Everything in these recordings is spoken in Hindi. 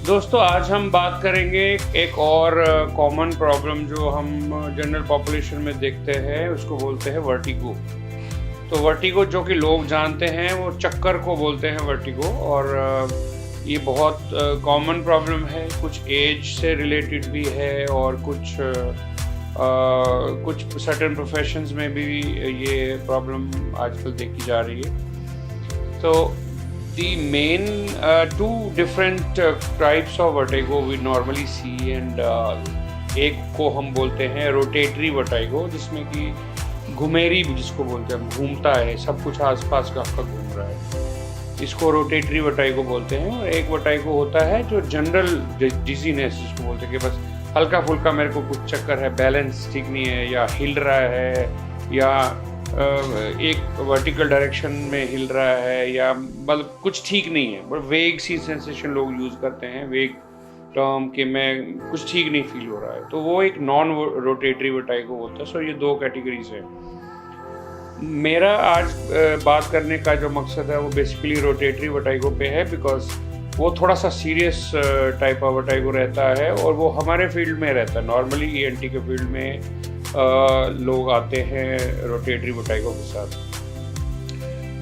दोस्तों आज हम बात करेंगे एक और कॉमन प्रॉब्लम जो हम जनरल पॉपुलेशन में देखते हैं, उसको बोलते हैं वर्टिगो। तो वर्टिगो जो कि लोग जानते हैं वो चक्कर को बोलते हैं वर्टिगो, और ये बहुत कॉमन प्रॉब्लम है। कुछ एज से रिलेटेड भी है और कुछ सर्टेन प्रोफेशंस में भी ये प्रॉब्लम आजकल देखी जा रही है। तो the main two different types of vertigo we normally see, and एक को हम बोलते हैं रोटेटरी वर्टिगो, जिसमें कि घुमेरी जिसको बोलते हैं, घूमता है, सब कुछ आसपास का आपका घूम रहा है, इसको रोटेटरी वर्टिगो बोलते हैं। और एक वर्टिगो होता है जो जनरल डिजीनेस जिसको बोलते हैं कि बस हल्का फुल्का मेरे को कुछ चक्कर है, बैलेंस ठीक नहीं है, या हिल रहा है, या एक वर्टिकल डायरेक्शन में हिल रहा है, या मतलब कुछ ठीक नहीं है, बट वेग सी सेंसेशन लोग यूज़ करते हैं, वेग टर्म कि मैं कुछ ठीक नहीं फील हो रहा है, तो वो एक नॉन रोटेटरी वर्टिगो होता है। सो ये दो कैटेगरीज हैं। मेरा आज बात करने का जो मकसद है वो बेसिकली रोटेटरी वर्टिगो पे है, बिकॉज वो थोड़ा सा सीरियस टाइप ऑफ वर्टिगो रहता है और वो हमारे फील्ड में रहता है। नॉर्मली ईएनटी के फील्ड में लोग आते हैं रोटेटरी वर्टिगो के साथ।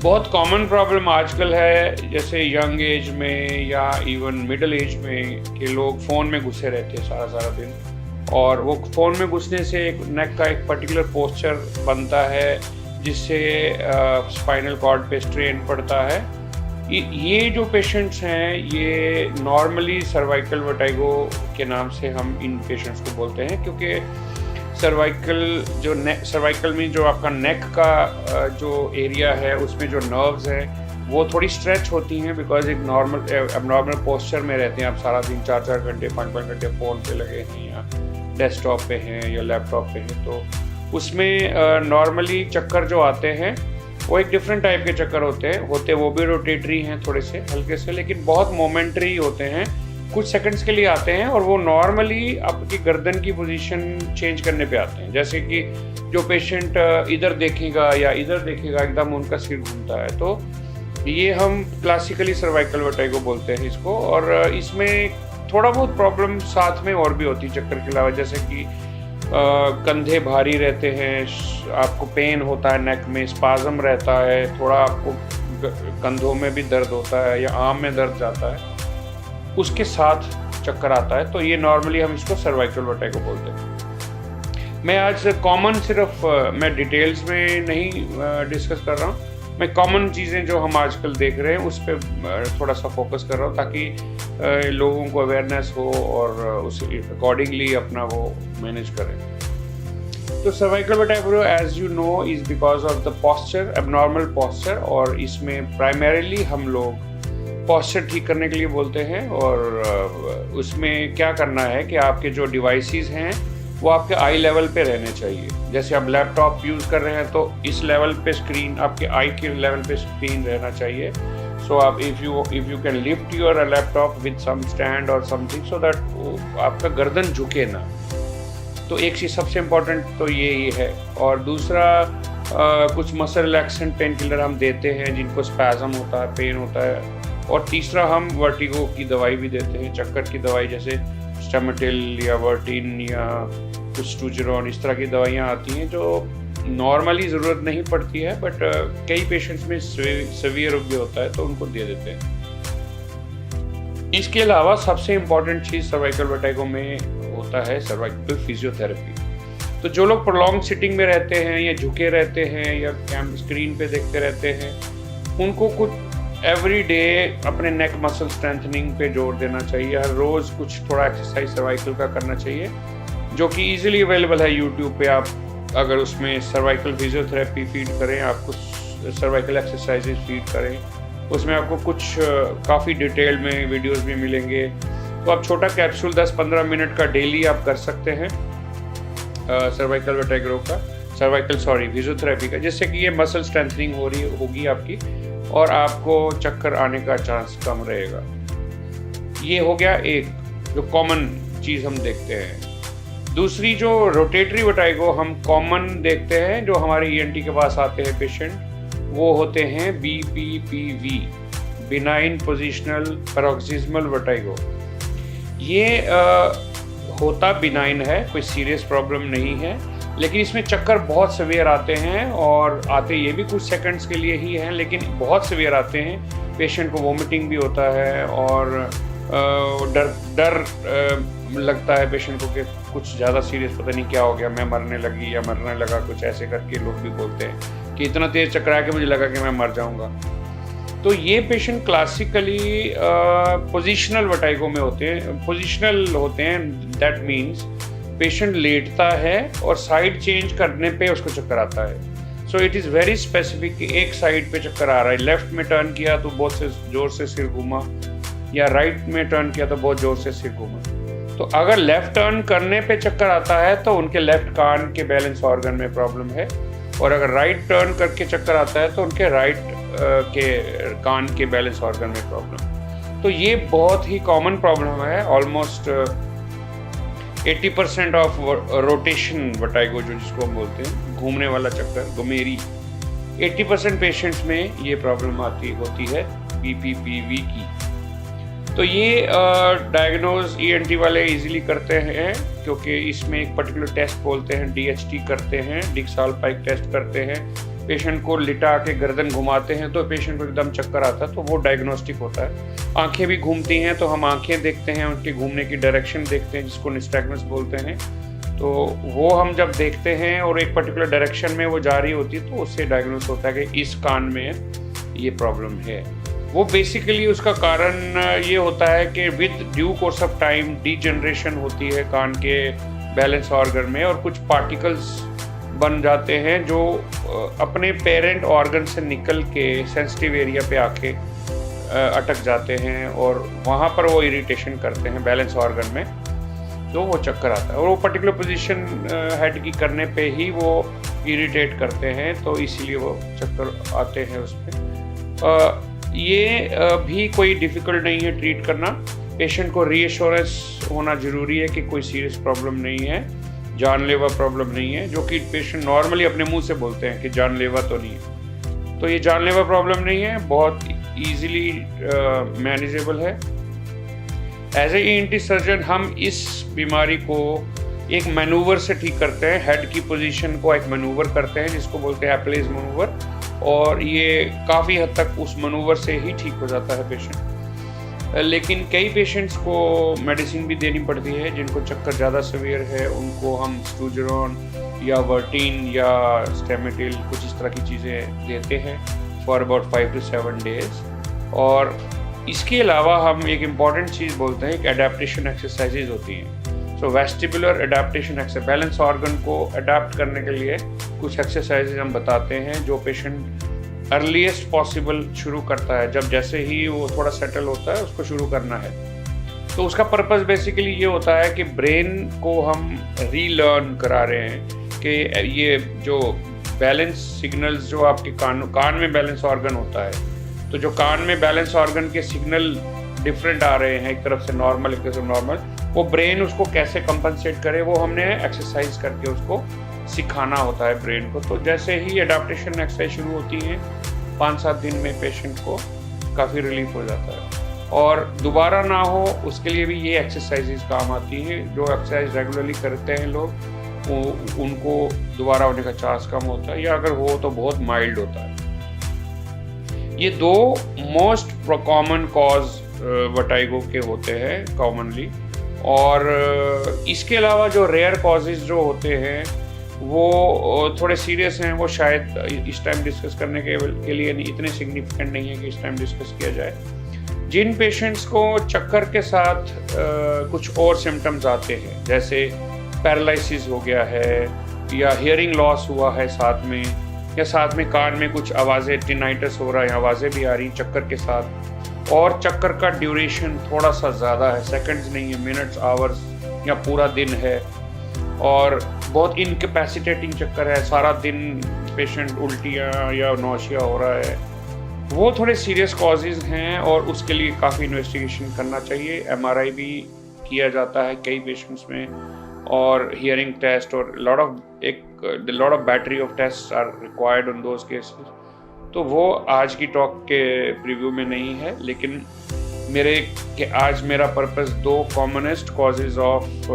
बहुत कॉमन प्रॉब्लम आजकल है, जैसे यंग एज में या इवन मिडिल एज में, कि लोग फ़ोन में घुसे रहते हैं सारा दिन, और वो फ़ोन में घुसने से एक नेक का एक पर्टिकुलर पोस्चर बनता है जिससे स्पाइनल कॉर्ड पे स्ट्रेन पड़ता है। ये जो पेशेंट्स हैं ये नॉर्मली सर्वाइकल वर्टिगो के नाम से हम इन पेशेंट्स को बोलते हैं, क्योंकि सर्वाइकल में जो आपका नेक का जो एरिया है उसमें जो नर्व्स हैं वो थोड़ी स्ट्रेच होती हैं, बिकॉज एक एबनॉर्मल पोस्चर में रहते हैं आप सारा दिन, 4-4 घंटे 5-5 घंटे फ़ोन पे लगे हैं या डेस्कटॉप पे हैं या लैपटॉप पे हैं, तो उसमें नॉर्मली चक्कर जो आते हैं वो एक डिफरेंट टाइप के चक्कर होते वो भी रोटेटरी हैं, थोड़े से हल्के से, लेकिन बहुत मोमेंटरी होते हैं, कुछ सेकंड्स के लिए आते हैं, और वो नॉर्मली आपकी गर्दन की पोजीशन चेंज करने पे आते हैं। जैसे कि जो पेशेंट इधर देखेगा या इधर देखेगा, एकदम उनका सिर घूमता है, तो ये हम क्लासिकली सर्वाइकल वर्टिगो बोलते हैं इसको। और इसमें थोड़ा बहुत प्रॉब्लम साथ में और भी होती है चक्कर के अलावा, जैसे कि कंधे भारी रहते हैं, आपको पेन होता है, नेक में स्पाज्म रहता है, थोड़ा आपको कंधों में भी दर्द होता है या आर्म में दर्द जाता है, उसके साथ चक्कर आता है, तो ये नॉर्मली हम इसको सर्वाइकल वर्टिगो बोलते हैं। मैं आज कॉमन सिर्फ मैं डिटेल्स में नहीं डिस्कस कर रहा हूँ, मैं कॉमन चीज़ें जो हम आजकल देख रहे हैं उस पर थोड़ा सा फोकस कर रहा हूँ, ताकि लोगों को अवेयरनेस हो और उस अकॉर्डिंगली अपना वो मैनेज करें। तो cervical vertigo as you know is because of the posture, abnormal posture, और इसमें प्राइमरीली हम लोग पॉस्चर ठीक करने के लिए बोलते हैं। और उसमें क्या करना है कि आपके जो डिवाइसेस हैं वो आपके आई लेवल पे रहने चाहिए। जैसे आप लैपटॉप यूज़ कर रहे हैं तो इस लेवल पे स्क्रीन, आपके आई के लेवल पे स्क्रीन रहना चाहिए। सो आप if you can lift your laptop with some stand और समथिंग, सो दैट आपका गर्दन झुके ना। तो एक चीज़ सबसे इम्पोर्टेंट तो ये है। और दूसरा कुछ मसल रिलैक्सेंट पेन किलर हम देते हैं जिनको स्पैज़म होता है, पेन होता है। और तीसरा हम वर्टिगो की दवाई भी देते हैं, चक्कर की दवाई, जैसे स्टेमेटिल या वर्टिन या कुछ स्टूजरॉन, इस तरह की दवाइयाँ आती हैं जो नॉर्मली ज़रूरत नहीं पड़ती है, बट कई पेशेंट्स में सीवियर भी होता है तो उनको दे देते हैं। इसके अलावा सबसे इम्पॉर्टेंट चीज़ सर्वाइकल वर्टिगो में होता है सर्वाइकल फिजियोथेरेपी। तो जो लोग प्रोलॉन्ग सिटिंग में रहते हैं या झुके रहते हैं या स्क्रीन पे देखते रहते हैं, उनको कुछ एवरी डे अपने नेक मसल स्ट्रेंथनिंग पे जोर देना चाहिए। हर रोज़ कुछ थोड़ा एक्सरसाइज सर्वाइकल का करना चाहिए, जो कि इजीली अवेलेबल है यूट्यूब पे। आप अगर उसमें सर्वाइकल फिजियोथेरेपी फीड करें, आपको सर्वाइकल एक्सरसाइजेज फीड करें, उसमें आपको कुछ काफ़ी डिटेल में वीडियोस भी मिलेंगे। तो आप छोटा कैप्सूल 10-15 मिनट का डेली आप कर सकते हैं सर्वाइकल वर्टिगो का, फिजियोथेरेपी का, जिससे कि ये मसल स्ट्रेंथनिंग होगी आपकी, और आपको चक्कर आने का चांस कम रहेगा। ये हो गया एक जो कॉमन चीज़ हम देखते हैं। दूसरी जो रोटेटरी वर्टिगो हम कॉमन देखते हैं, जो हमारे ईएनटी के पास आते हैं पेशेंट, वो होते हैं BPPV, benign positional paroxysmal vertigo. ये होता बिनाइन है, कोई सीरियस प्रॉब्लम नहीं है, लेकिन इसमें चक्कर बहुत सीवियर आते हैं और आते ये भी कुछ सेकंड्स के लिए ही हैं, लेकिन बहुत सीवियर आते हैं। पेशेंट को वोमिटिंग भी होता है और डर लगता है पेशेंट को कि कुछ ज़्यादा सीरियस पता नहीं क्या हो गया, मैं मरने लगी या मरने लगा, कुछ ऐसे करके लोग भी बोलते हैं कि इतना तेज़ चक्कर आया कि मुझे लगा कि मैं मर जाऊँगा। तो ये पेशेंट क्लासिकली पोजिशनल वर्टाइगो में होते हैं, पोजिशनल होते हैं। दैट मीन्स पेशेंट लेटता है और साइड चेंज करने पे उसको चक्कर आता है। So it is very specific कि एक साइड पे चक्कर आ रहा है, लेफ्ट में टर्न किया तो बहुत से जोर से सिर घूमा, या राइट में टर्न किया तो बहुत जोर से सिर घूमा। तो अगर लेफ्ट टर्न करने पे चक्कर आता है तो उनके लेफ्ट कान के बैलेंस ऑर्गन में प्रॉब्लम है, और अगर राइट टर्न करके चक्कर आता है तो उनके राइट के कान के बैलेंस ऑर्गन में प्रॉब्लम। तो ये बहुत ही कॉमन प्रॉब्लम है। ऑलमोस्ट 80% ऑफ रोटेशन वर्टाइगो जो जिसको हम बोलते हैं, घूमने वाला चक्कर, घुमेरी, 80% पेशेंट्स में ये प्रॉब्लम होती है BPPV की। तो ये डायग्नोज ENT वाले इजीली करते हैं, क्योंकि इसमें एक पर्टिकुलर टेस्ट बोलते हैं, DHT करते हैं, डिक्साल्पाइक टेस्ट करते हैं। पेशेंट को लिटा के गर्दन घुमाते हैं तो पेशेंट को एकदम चक्कर आता है, तो वो डायग्नोस्टिक होता है। आंखें भी घूमती हैं तो हम आंखें देखते हैं, उनके घूमने की डायरेक्शन देखते हैं, जिसको निस्टैग्मस बोलते हैं। तो वो हम जब देखते हैं और एक पर्टिकुलर डायरेक्शन में वो जा रही होती है तो उससे डायग्नोस होता है कि इस कान में ये प्रॉब्लम है। वो बेसिकली उसका कारण ये होता है कि with due course of time degeneration होती है कान के बैलेंस ऑर्गन में, और कुछ पार्टिकल्स बन जाते हैं जो अपने पेरेंट ऑर्गन से निकल के सेंसिटिव एरिया पे आके अटक जाते हैं और वहाँ पर वो इरिटेशन करते हैं बैलेंस ऑर्गन में, तो वो चक्कर आता है। और वो पर्टिकुलर पोजीशन हेड की करने पे ही वो इरिटेट करते हैं, तो इसीलिए वो चक्कर आते हैं उसमें। ये भी कोई डिफ़िकल्ट नहीं है ट्रीट करना। पेशेंट को रीएश्योरेंस होना ज़रूरी है कि कोई सीरियस प्रॉब्लम नहीं है, जानलेवा प्रॉब्लम नहीं है, जो कि पेशेंट नॉर्मली अपने मुंह से बोलते हैं कि जानलेवा तो नहीं है। तो ये जानलेवा प्रॉब्लम नहीं है, बहुत ईजिली मैनेजेबल है। एज ए ENT सर्जन हम इस बीमारी को एक मैनूवर से ठीक करते हैं। हेड की पोजीशन को एक मैनूवर करते हैं जिसको बोलते हैं एप्लेज मैनूवर, और ये काफ़ी हद तक उस मैनूवर से ही ठीक हो जाता है पेशेंट। लेकिन कई पेशेंट्स को मेडिसिन भी देनी पड़ती है, जिनको चक्कर ज़्यादा सीवियर है उनको हम स्टूजरॉन या वर्टीन या स्टेमेटिल कुछ इस तरह की चीज़ें देते हैं फॉर अबाउट 5 to 7 days। और इसके अलावा हम एक इम्पॉर्टेंट चीज़ बोलते हैं कि एडेप्टेशन एक्सरसाइजेज होती हैं। So vestibular adaptation exercise, balance organ को अडेप्ट करने के लिए कुछ एक्सरसाइजेज हम बताते हैं जो पेशेंट अर्लीस्ट पॉसिबल शुरू करता है। जब जैसे ही वो थोड़ा सेटल होता है उसको शुरू करना है। तो उसका पर्पस बेसिकली ये होता है कि ब्रेन को हम रीलर्न करा रहे हैं कि ये जो बैलेंस सिग्नल्स जो आपके कान में बैलेंस ऑर्गन होता है, तो जो कान में बैलेंस ऑर्गन के सिग्नल डिफरेंट आ रहे हैं, एक तरफ से नॉर्मल एक तरफ से नॉर्मल, वो ब्रेन उसको कैसे कंपनसेट करे वो हमने एक्सरसाइज करके उसको सिखाना होता है ब्रेन को। तो जैसे ही एडाप्टेशन एक्सरसाइज शुरू होती है 5-7 दिन में पेशेंट को काफ़ी रिलीफ हो जाता है, और दोबारा ना हो उसके लिए भी ये एक्सरसाइजेज काम आती हैं। जो एक्सरसाइज रेगुलरली करते हैं लोग वो उनको दोबारा होने का चांस कम होता है, या अगर हो तो बहुत माइल्ड होता है। ये 2 मोस्ट कॉमन कॉज वर्टाइगो के होते हैं कॉमनली, और इसके अलावा जो रेयर कॉजेज जो होते हैं वो थोड़े सीरियस हैं, वो शायद इस टाइम डिस्कस करने के लिए इतने सिग्निफिकेंट नहीं है कि इस टाइम डिस्कस किया जाए। जिन पेशेंट्स को चक्कर के साथ कुछ और सिम्टम्स आते हैं, जैसे पैरालिसिस हो गया है या हियरिंग लॉस हुआ है साथ में, या साथ में कान में कुछ आवाज़ें, टिनाइटस हो रहा है, आवाज़ें भी आ रही चक्कर के साथ, और चक्कर का ड्यूरेशन थोड़ा सा ज़्यादा है, सेकंड्स नहीं है, मिनट्स आवर्स या पूरा दिन है, और बहुत इनकैपेसिटेटिंग चक्कर है, सारा दिन पेशेंट उल्टियाँ या नौशिया हो रहा है, वो थोड़े सीरियस कॉजेज़ हैं और उसके लिए काफ़ी इन्वेस्टिगेशन करना चाहिए। MRI भी किया जाता है कई पेशेंट्स में, और हियरिंग टेस्ट, और lot of battery of test are required on those cases. तो वो आज की टॉक के प्रीव्यू में नहीं है, लेकिन मेरे कि आज मेरा purpose 2 commonest causes of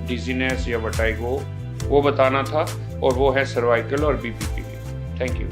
dizziness या वर्टिगो वो बताना था, और वो है सर्वाइकल और बीपीपी। Thank you.